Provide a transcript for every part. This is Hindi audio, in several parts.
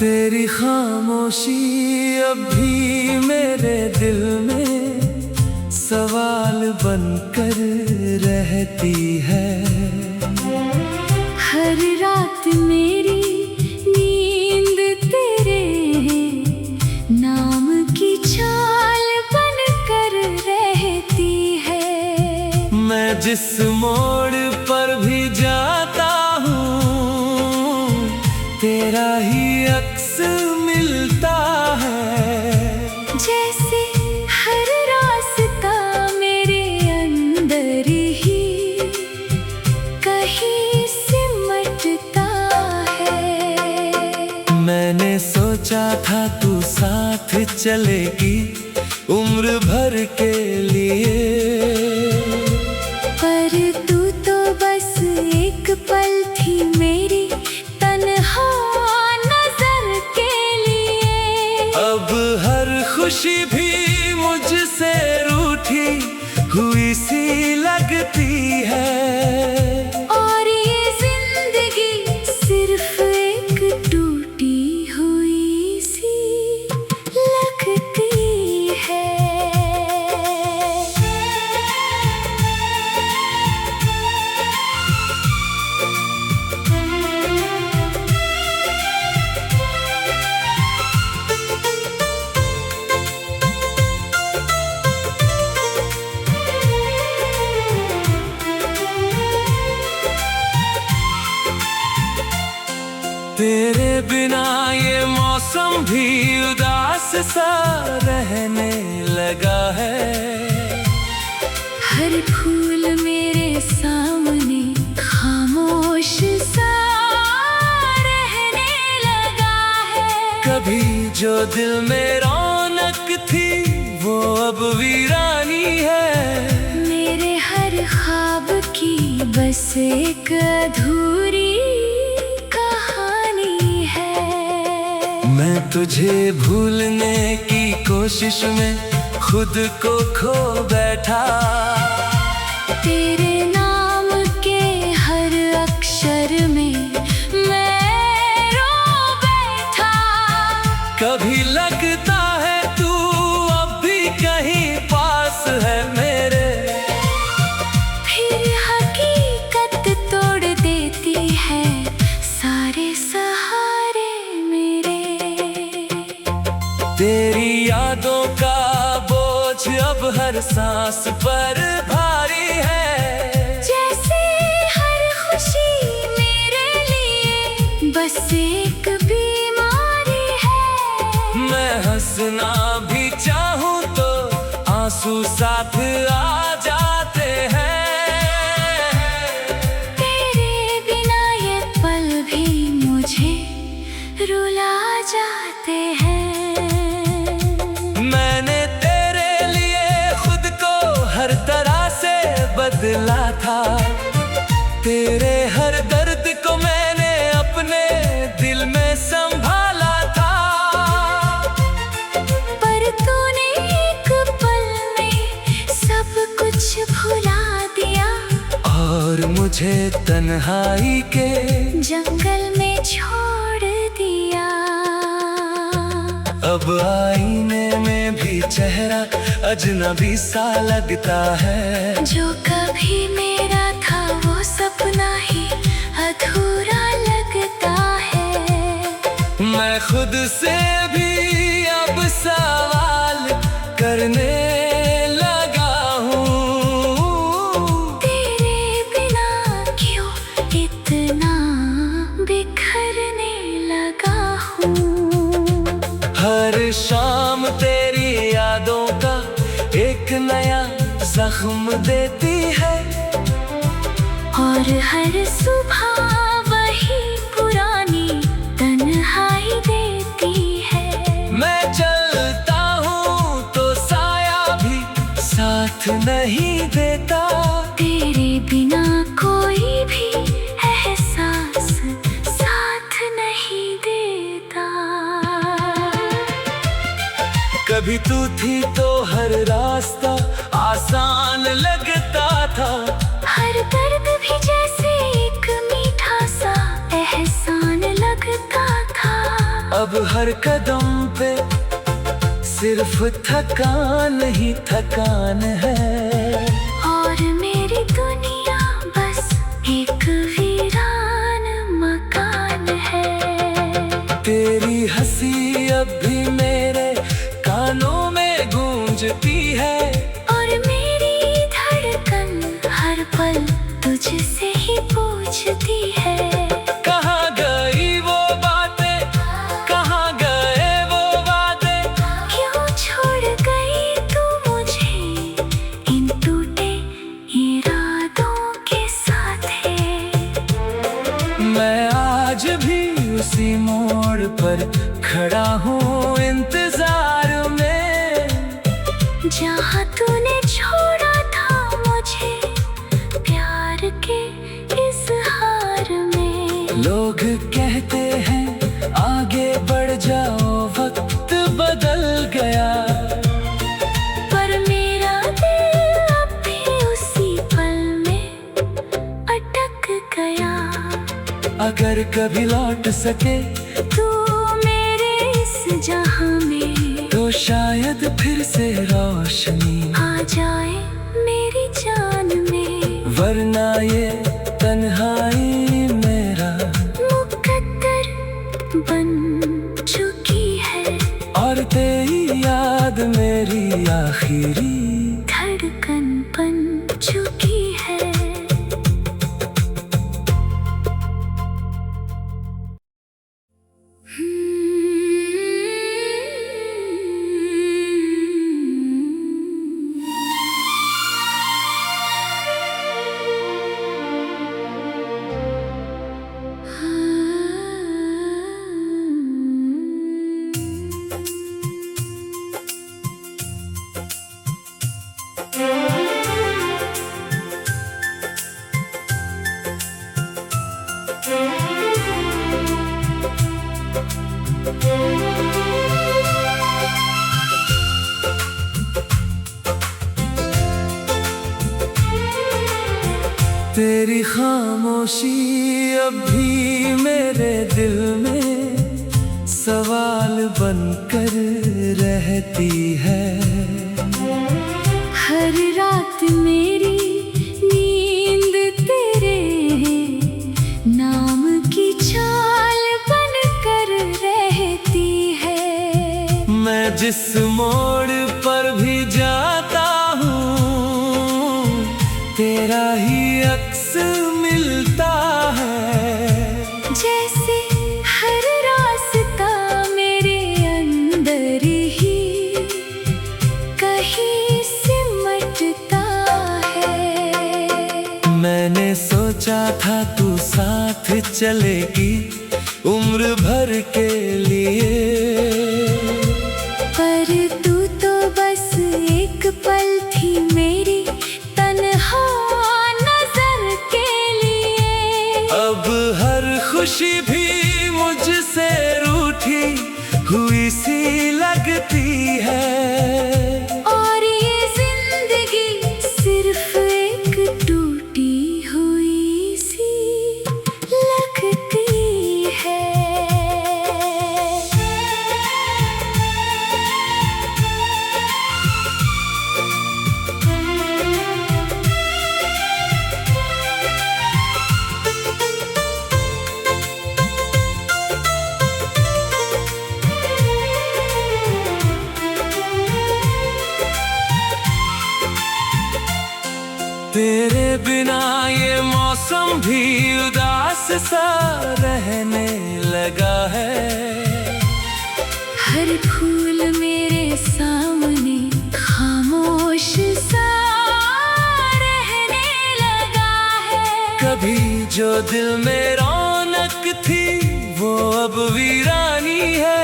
तेरी खामोशी अब भी मेरे दिल में सवाल बनकर रहती है। हर रात मेरी नींद तेरे नाम की चाल बनकर रहती है। मैं जिस मोड़ पर भी जाता हूँ तेरा ही अक्स मिलता है। जैसे हर रास्ता मेरे अंदर ही कहीं सिमटता है। मैंने सोचा था तू साथ चलेगी उम्र भर के लिए, पर तू तो बस एक पल थी मेरी तन्हा नजर के लिए। अब हर खुशी भी मुझसे रूठी हुई सी लगती है। और ये जिंदगी सिर्फ एक टूटी हुई सी लगती है। तेरे बिना ये मौसम भी उदास सा रहने लगा है। हर फूल मेरे सामने खामोश सा रहने लगा है। कभी जो दिल में रौनक थी वो अब वीरानी है। मेरे हर ख्वाब की बस एक अधूरी कहानी है। मैं तुझे भूलने की कोशिश में खुद को खो बैठा। तेरे नाम के हर अक्षर में मैं रो बैठा। कभी लगता है तू अब भी कहीं पास है मेरे, फिर हकीकत तोड़ देती है सारे सहारे मेरे। तेरी यादों का बोझ अब हर सांस पर भारी है। जैसे हर खुशी मेरे लिए बस एक बीमारी है। मैं हंसना भी चाहूँ तो आंसू साथ आ जाते हैं। तेरे बिना ये पल भी मुझे रुला जाते हैं। मैंने तेरे लिए खुद को हर तरह से बदला था। तेरे हर दर्द को मैंने अपने दिल में संभाला था। पर तूने एक पल में सब कुछ भुला दिया और मुझे तन्हाई के जंगल में छोड़ दिया। अब आईने में भी चेहरा अजनबी सा लगता है। जो कभी मेरा था वो सपना ही अधूरा लगता है। मैं खुद से भी अब सवाल करने लगा हूँ। तेरे बिना क्यों इतना बिखरने लगा हूँ। हर शाम तेरी यादों का एक नया जख्म देती है। और हर सुबह वही पुरानी तन्हाई देती है। मैं चलता हूँ तो साया भी साथ नहीं देता। तेरे बिना कोई भी एहसास साथ नहीं देता। कभी तू थी तो हर रास्ता आसान लगता था। हर दर्द भी जैसे एक मीठा सा एहसान लगता था। अब हर कदम पे सिर्फ थकान ही थकान है। और मेरी दुनिया बस एक वीरान मकान है। तेरी हंसी अब भी मेरे कानों में गूंजती है। और मेरी धड़कन हर पल तुझसे ही पूछती है। कहाँ गई वो बातें, कहाँ गए वो वादे, क्यों छोड़ गई तू मुझे इन टूटे इरादों के साथ है। मैं आज भी उसी मोड़ पर खड़ा हूँ इंतजार में, जहाँ तूने छोड़ा था मुझे प्यार के इज़हार में। लोग कहते हैं आगे बढ़ जाओ, वक्त बदल गया, पर मेरा दिल अब भी उसी पल में अटक गया। अगर कभी लौट सके तू मेरे इस जहां में, तो शायद फिर से रोशनी आ जाए मेरी जान में। वरना ये तन्हाई मेरा मुकद्दर बन चुकी है। और तेरी याद मेरी आखिरी धड़कन बन चुकी है। तेरी खामोशी अब भी मेरे दिल में सवाल बनकर रहती है। हर रात मेरी नींद तेरे नाम की चाल बनकर रहती है। मैं जिस मोड़ पर भी जाता हूँ तेरा ही अक्स मिलता है। जैसे हर रास्ता मेरे अंदर ही कहीं सिमटता है। मैंने सोचा था तू साथ चलेगी उम्र भर के लिए, पर तू तो बस एक पल थी मेरी तन्हा नजर के लिए। अब हर खुशी भी मुझसे रूठी हुई सी लगती है। और ये जिंदगी सिर्फ एक टूटी हुई सी लगती है। तेरे बिना ये मौसम भी उदास सा रहने लगा है। हर फूल मेरे सामने खामोश सा रहने लगा है। कभी जो दिल में रौनक थी वो अब वीरानी है।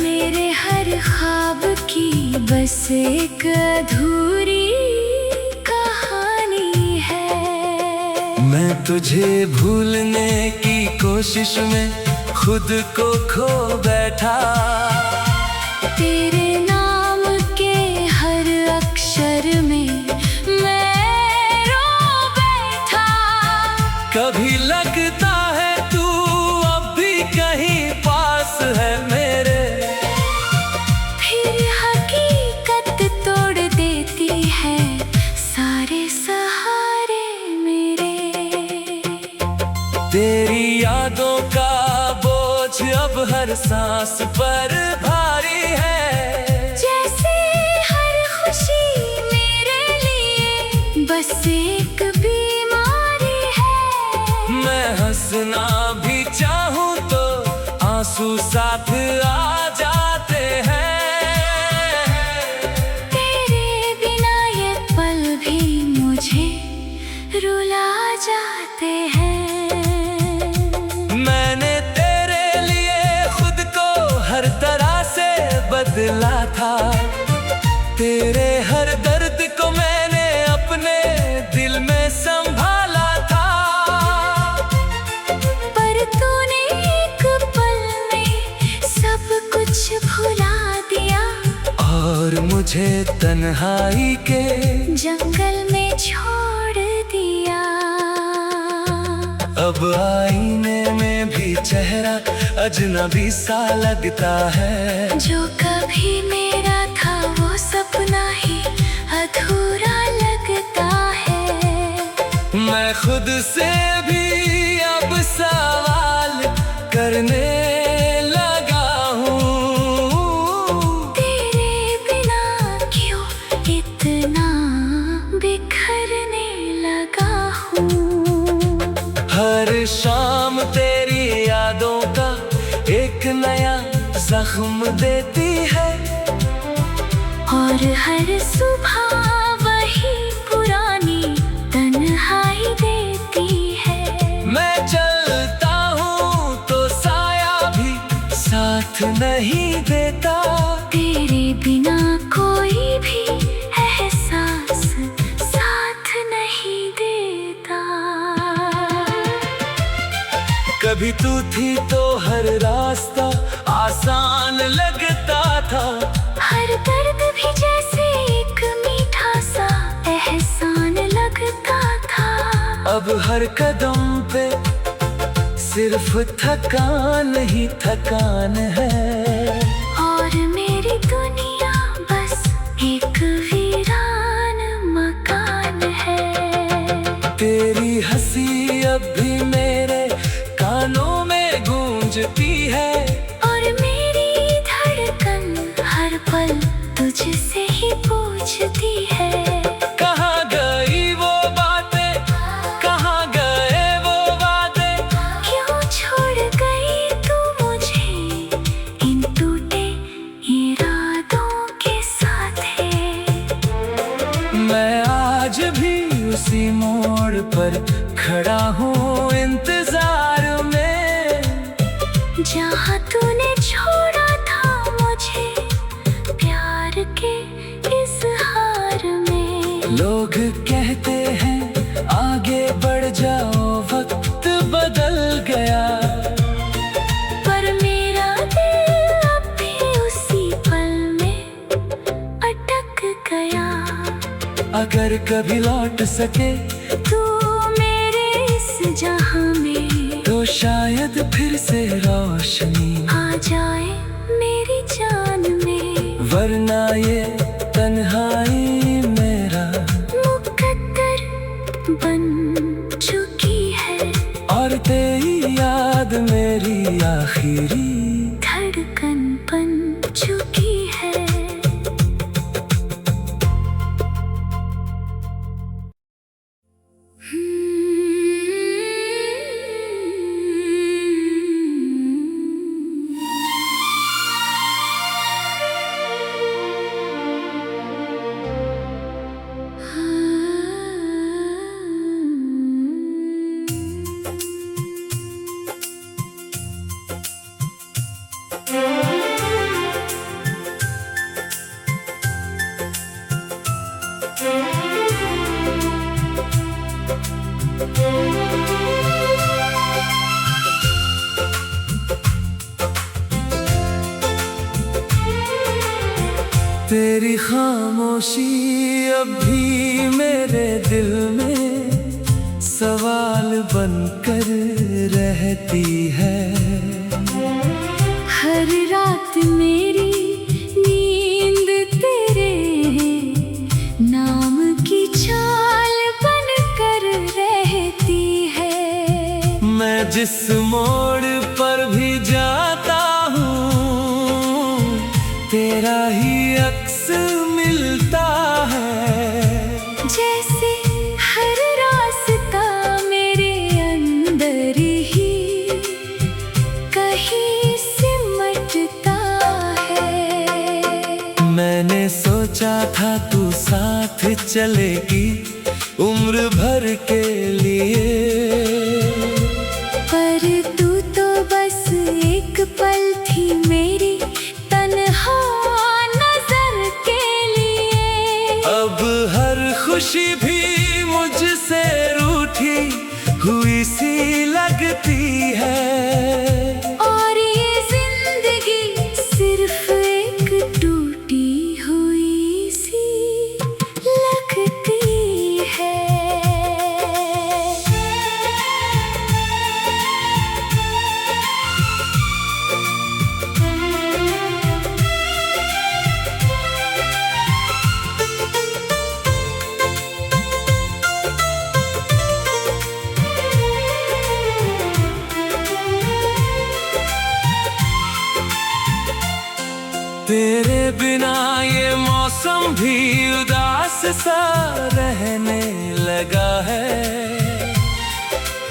मेरे हर ख्वाब की बस एक अधूरी कहानी है। मैं तुझे भूलने की कोशिश में खुद को खो बैठा। तेरे नाम के हर अक्षर में मैं रो बैठा। कभी लगता है तू अब भी कहीं पास है। सांस पर भारी है। जैसे हर खुशी मेरे लिए बस एक बीमारी है। मैं हंसना भी चाहूं तो आंसू साथ आ जाते हैं। तेरे बिना ये पल भी मुझे रुला जाते हैं। मैंने तेरे लिए खुद को हर तरह से बदला था। तेरे हर दर्द को मैंने अपने दिल में संभाला था। पर तूने एक पल में सब कुछ भुला दिया और मुझे तन्हाई के जंगल में छोड़ दिया। अब आईने में भी चेहरा अजनबी सा लगता है। जो कभी मेरा था वो सपना ही अधूरा लगता है। मैं खुद से भी अब सवाल करने लगा हूँ। तेरे बिना क्यों इतना बिखरने लगा हूँ। हर शाम तेरी यादों का एक नया जख्म देती है। और हर सुबह वही पुरानी तन्हाई देती है। मैं चलता हूँ तो साया भी साथ नहीं देता। तेरे बिना कोई भी एहसास साथ नहीं देता। कभी तू थी तो हर रास्ता आसान लगता था। हर दर्द भी जैसे एक मीठा सा एहसान लगता था। अब हर कदम पे सिर्फ थकान ही थकान है। और मेरी दुनिया बस एक वीरान मकान है। तेरी हंसी अब भी मेरे कानों में गूंजती है। और मेरी धड़कन हर पल तुझसे ही पूछती है। कहाँ गई वो बातें, कहाँ गए वो वादे। क्यों छोड़ गई तू मुझे इन टूटे इरादों के साथ है। मैं आज भी उसी मोड़ पर खड़ा हूँ इंतजार में। जहाँ तूने छोड़ा था मुझे प्यार के इज़हार में। लोग कहते हैं आगे बढ़ जाओ वक्त बदल गया। पर मेरा दिल अब भी उसी पल में अटक गया। अगर कभी लौट सके तू मेरे इस जहां में तो शायद फिर से रोशनी आ जाए मेरी जान में। वरना ये तन्हाई मेरा मुकद्दर बन चुकी है। और तेरी याद मेरी आखिरी धड़कन बन चुकी है। तेरी खामोशी अब भी मेरे दिल में सवाल बनकर रहती है। हर रात मेरी नींद तेरे नाम की चाल बनकर रहती है। मैं जिस मोड़ पर भी जाता हूँ सोचा था तू साथ चलेगी उम्र भर के लिए, पर तू तो बस एक पल थी मेरी तन्हा नजर के लिए। अब हर खुशी भी मुझसे रूठी हुई सी लगती है, और ये जिंदगी सिर्फ एक टूटी हुई सी लगती है। तेरे बिना ये मौसम भी उदास सा रहने लगा है।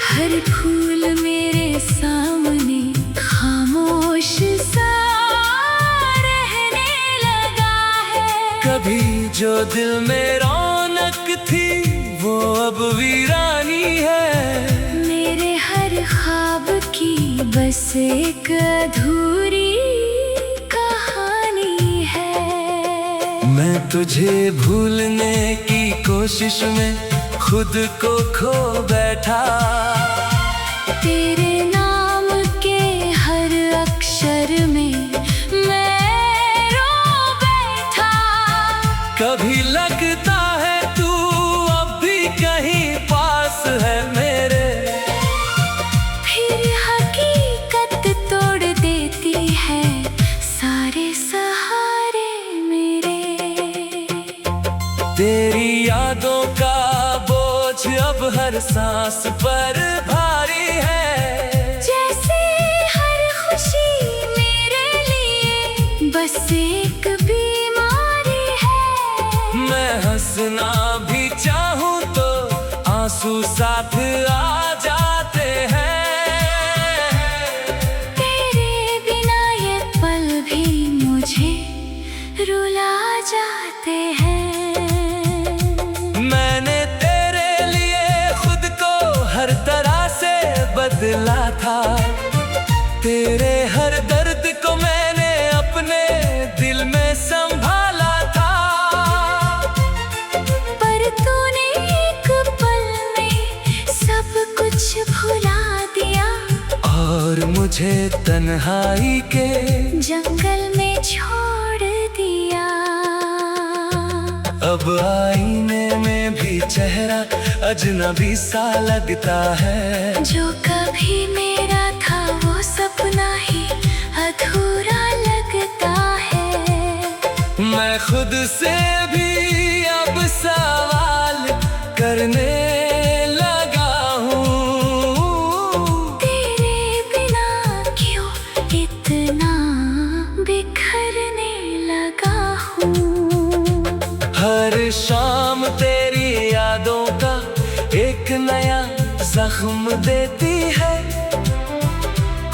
हर फूल मेरे सामने खामोश सा रहने लगा है। कभी जो दिल में रौनक थी वो अब वीरानी है। मेरे हर ख्वाब की बस एक अधूरी कहानी है। मैं तुझे भूलने की कोशिश में खुद को खो बैठा। तेरे नाम के हर अक्षर में मैं रो बैठा। कभी लगता है तू अब भी कहीं पास है मेरे, फिर हकीकत तोड़ देती है सारे सहारे मेरे। तेरी यादों का बोझ अब हर सांस पर भारी है। जैसे हर खुशी मेरे लिए बस एक बीमारी है। मैं हंसना भी चाहूं तो आंसू साथ आ जाते हैं। तेरे बिना ये पल भी मुझे रुला जाते हैं। मैंने तेरे लिए खुद को हर तरह से बदला था। तेरे हर दर्द को मैंने अपने दिल में संभाला था। पर तूने एक पल में सब कुछ भुला दिया, और मुझे तन्हाई के जंगल में छोड़ दिया। अब आईने में भी चेहरा अजनबी सा लगता है। जो कभी मेरा था वो सपना ही अधूरा लगता है। मैं खुद से भी अब सवाल करने लगा हूँ। तेरे बिना क्यों इतना बिखरने लगा हूँ। हर शाम तेरी यादों का एक नया जख्म देती है,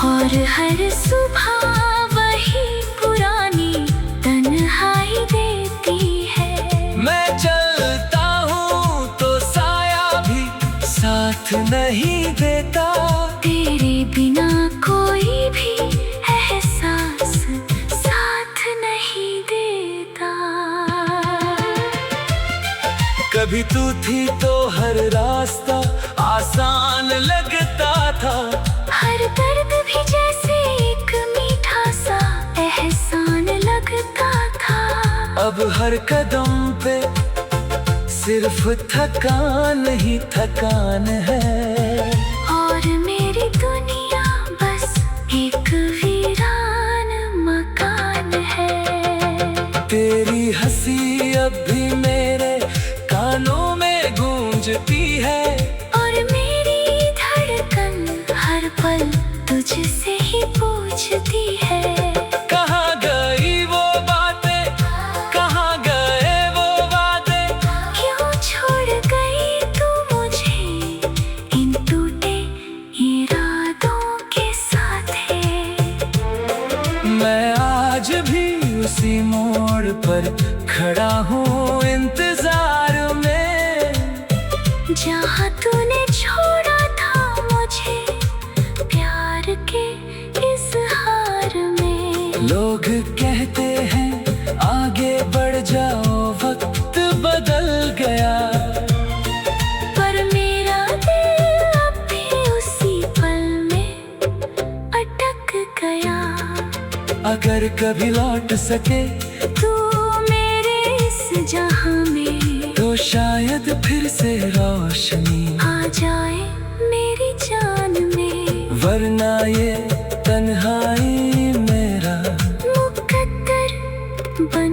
और हर सुबह वही पुरानी तन्हाई देती है। मैं चलता हूँ तो साया भी साथ नहीं देता। तेरे बिना कोई भी एहसास साथ नहीं देता। कभी तू थी तो हर रास्ता आसान लगता था। हर दर्द भी जैसे एक मीठा सा एहसान लगता था। अब हर कदम पे सिर्फ थकान ही थकान है। और मेरी दुनिया बस एक वीरान मकान है। तेरी हंसी अब भी मेरे कानों में गूंजती है। और मेरी धड़कन हर पल तुझसे ही पूछती है। कहाँ गई वो बातें, कहाँ गए वो वादे, क्यों छोड़ गई तू मुझे इन टूटे इरादों के साथ है। मैं आज भी उसी मोड़ पर खड़ा हूँ। जहाँ तूने छोड़ा था मुझे प्यार के इजहार में। लोग कहते हैं आगे बढ़ जाओ, वक्त बदल गया, पर मेरा दिल अब भी उसी पल में अटक गया। अगर कभी लौट सके तू मेरे इस जहां में, तो शायद फिर से रोशनी आ जाए मेरी जान में। वरना ये तन्हाई मेरा मुकद्दर बन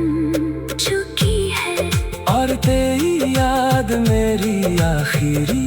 चुकी है, और तेरी याद मेरी आखिरी